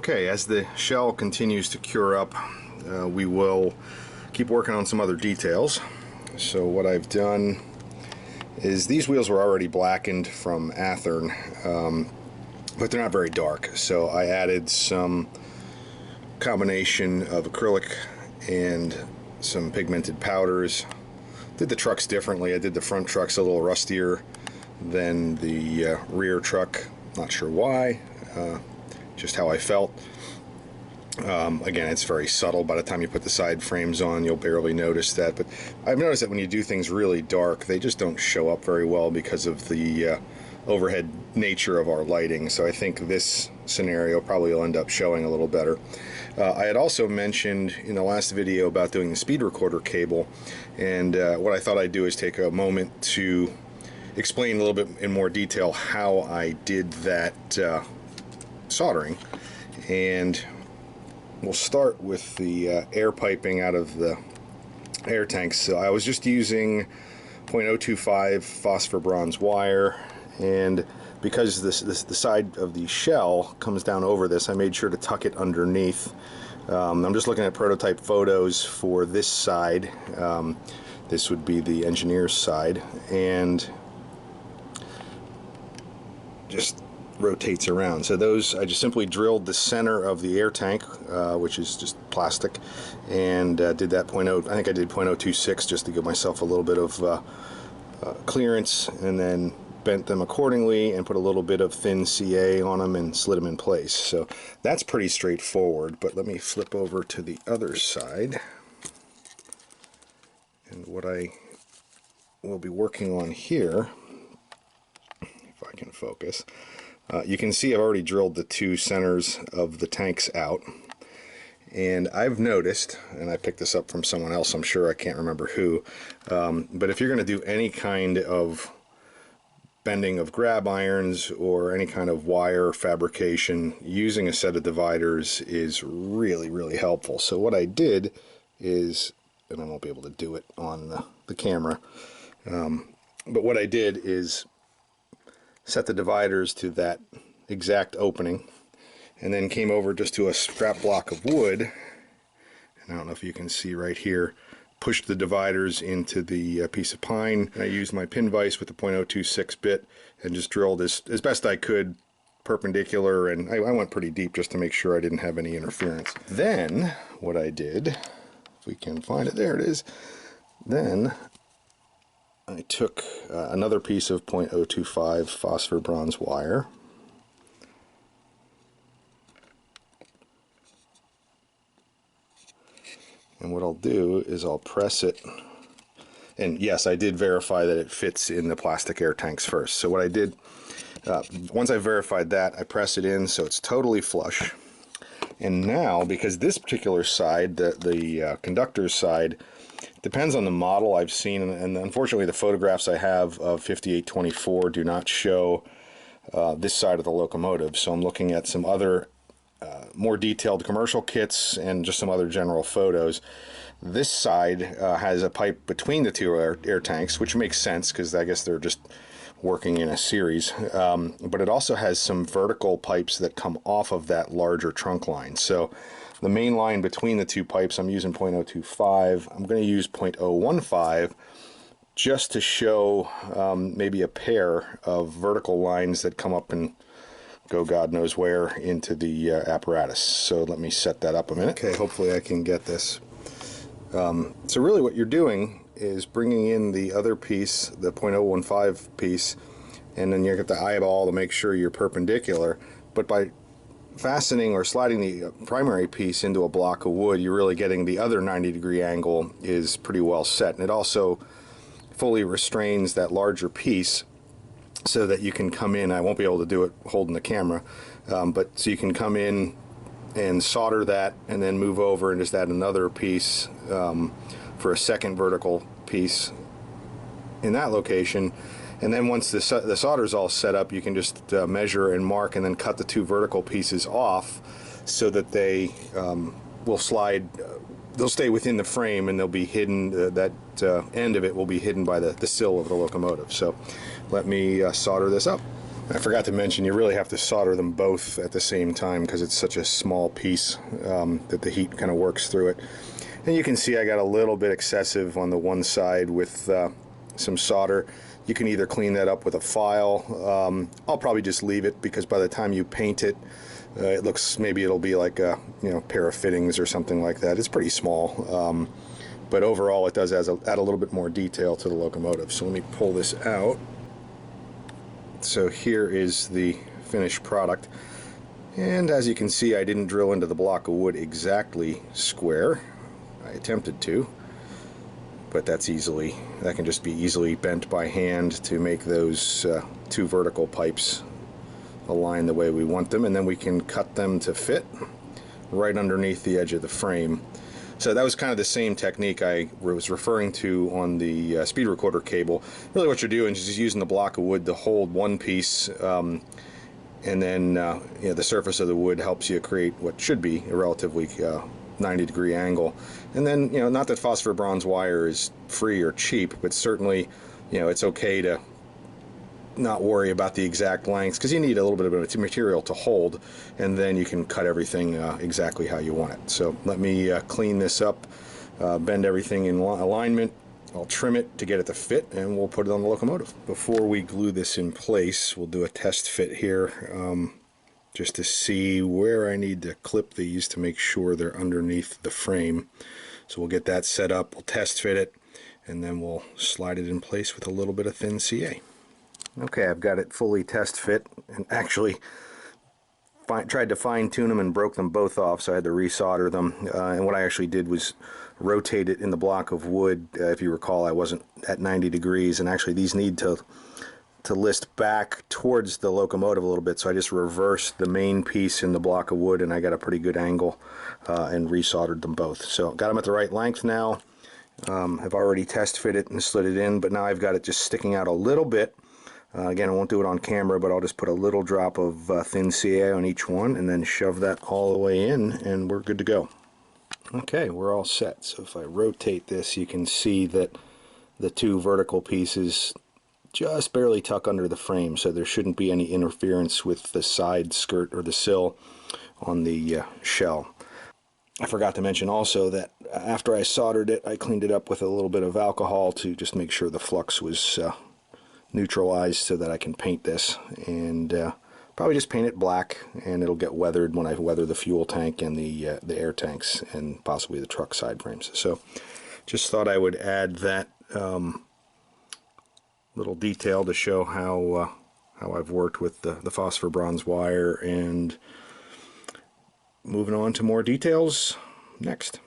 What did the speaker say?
Okay, as the shell continues to cure up, we will keep working on some other details. So what I've done is these wheels were already blackened from Athearn, but they're not very dark. So I added some combination of acrylic and some pigmented powders. Did the trucks differently. I did the front trucks a little rustier than the rear truck. Not sure why. Just how I felt. Again, it's very subtle. By the time you put the side frames on, you'll barely notice that. But I've noticed that when you do things really dark, they just don't show up very well because of the overhead nature of our lighting. So I think this scenario probably will end up showing a little better. I had also mentioned in the last video about doing the speed recorder cable, and what I thought I'd do is take a moment to explain a little bit in more detail how I did that soldering. And we'll start with the air piping out of the air tanks. So I was just using 0.025 phosphor bronze wire, and because the side of the shell comes down over this, I made sure to tuck it underneath. I'm just looking at prototype photos for this side. This would be the engineer's side, and just rotates around. So those, I just simply drilled the center of the air tank, which is just plastic, and did that I think I did 0.026 just to give myself a little bit of clearance, and then bent them accordingly and put a little bit of thin CA on them and slid them in place. So that's pretty straightforward, but let me flip over to the other side. And what I will be working on here, if I can focus, you can see I've already drilled the two centers of the tanks out, and I've noticed, and I picked this up from someone else, I'm sure, I can't remember who, but if you're going to do any kind of bending of grab irons or any kind of wire fabrication, using a set of dividers is really helpful. So what I did is, and I won't be able to do it on the camera, but what I did is set the dividers to that exact opening, and then came over just to a scrap block of wood, and I don't know if you can see right here, pushed the dividers into the piece of pine. And I used my pin vise with the 0.026 bit and just drilled as best I could perpendicular, and I went pretty deep just to make sure I didn't have any interference. Then what I did, if we can find it, there it is, then I took another piece of 0.025 phosphor bronze wire, and what I'll do is I'll press it, and yes, I did verify that it fits in the plastic air tanks first. So what I did, once I verified that, I press it in so it's totally flush. And now, because this particular side, the conductor's side, depends on the model I've seen, and unfortunately the photographs I have of 5824 do not show this side of the locomotive, so I'm looking at some other more detailed commercial kits and just some other general photos. This side has a pipe between the two air tanks, which makes sense because I guess they're just working in a series, but it also has some vertical pipes that come off of that larger trunk line. So the main line between the two pipes, I'm using 0.025. I'm going to use 0.015 just to show maybe a pair of vertical lines that come up and go God knows where into the apparatus. So let me set that up a minute. Okay, hopefully I can get this. So really what you're doing is bringing in the other piece, the 0.015 piece, and then you get the eyeball to make sure you're perpendicular. But by fastening or sliding the primary piece into a block of wood, you're really getting the other 90-degree angle is pretty well set. And it also fully restrains that larger piece so that you can come in. I won't be able to do it holding the camera, but so you can come in and solder that and then move over and just add another piece for a second vertical piece in that location. And then once the solder's all set up, you can just measure and mark and then cut the two vertical pieces off so that they will slide, they'll stay within the frame, and they'll be hidden, that end of it will be hidden by the sill of the locomotive. So let me solder this up. I forgot to mention, you really have to solder them both at the same time because it's such a small piece that the heat kind of works through it. And you can see I got a little bit excessive on the one side with some solder. You can either clean that up with a file. I'll probably just leave it because by the time you paint it, it looks, maybe it'll be like a pair of fittings or something like that. It's pretty small, but overall it does add a little bit more detail to the locomotive. So let me pull this out. So here is the finished product, and as you can see, I didn't drill into the block of wood exactly square. I attempted to, but that can just be easily bent by hand to make those two vertical pipes align the way we want them, and then we can cut them to fit right underneath the edge of the frame. So that was kind of the same technique I was referring to on the speed recorder cable. Really what you're doing is just using the block of wood to hold one piece, and then the surface of the wood helps you create what should be a relatively 90-degree angle. And then, not that phosphor bronze wire is free or cheap, but certainly, it's okay to not worry about the exact lengths because you need a little bit of material to hold, and then you can cut everything exactly how you want it. So let me clean this up, bend everything in alignment. I'll trim it to get it to fit, and we'll put it on the locomotive. Before we glue this in place, we'll do a test fit here just to see where I need to clip these to make sure they're underneath the frame. So we'll get that set up, we'll test fit it, and then we'll slide it in place with a little bit of thin CA. Okay, I've got it fully test fit, and actually tried to fine tune them and broke them both off, so I had to resolder them. And what I actually did was rotate it in the block of wood. If you recall, I wasn't at 90 degrees, and actually these need to list back towards the locomotive a little bit, so I just reversed the main piece in the block of wood, and I got a pretty good angle and resoldered them both. So got them at the right length now. I've already test fit it and slid it in, but now I've got it just sticking out a little bit. Again, I won't do it on camera, but I'll just put a little drop of thin CA on each one and then shove that all the way in, and we're good to go. Okay, we're all set. So if I rotate this, you can see that the two vertical pieces just barely tuck under the frame, so there shouldn't be any interference with the side skirt or the sill on the shell. I forgot to mention also that after I soldered it, I cleaned it up with a little bit of alcohol to just make sure the flux was neutralized so that I can paint this, and probably just paint it black, and it'll get weathered when I weather the fuel tank and the air tanks and possibly the truck side frames. So just thought I would add that little detail to show how I've worked with the phosphor bronze wire, and moving on to more details next.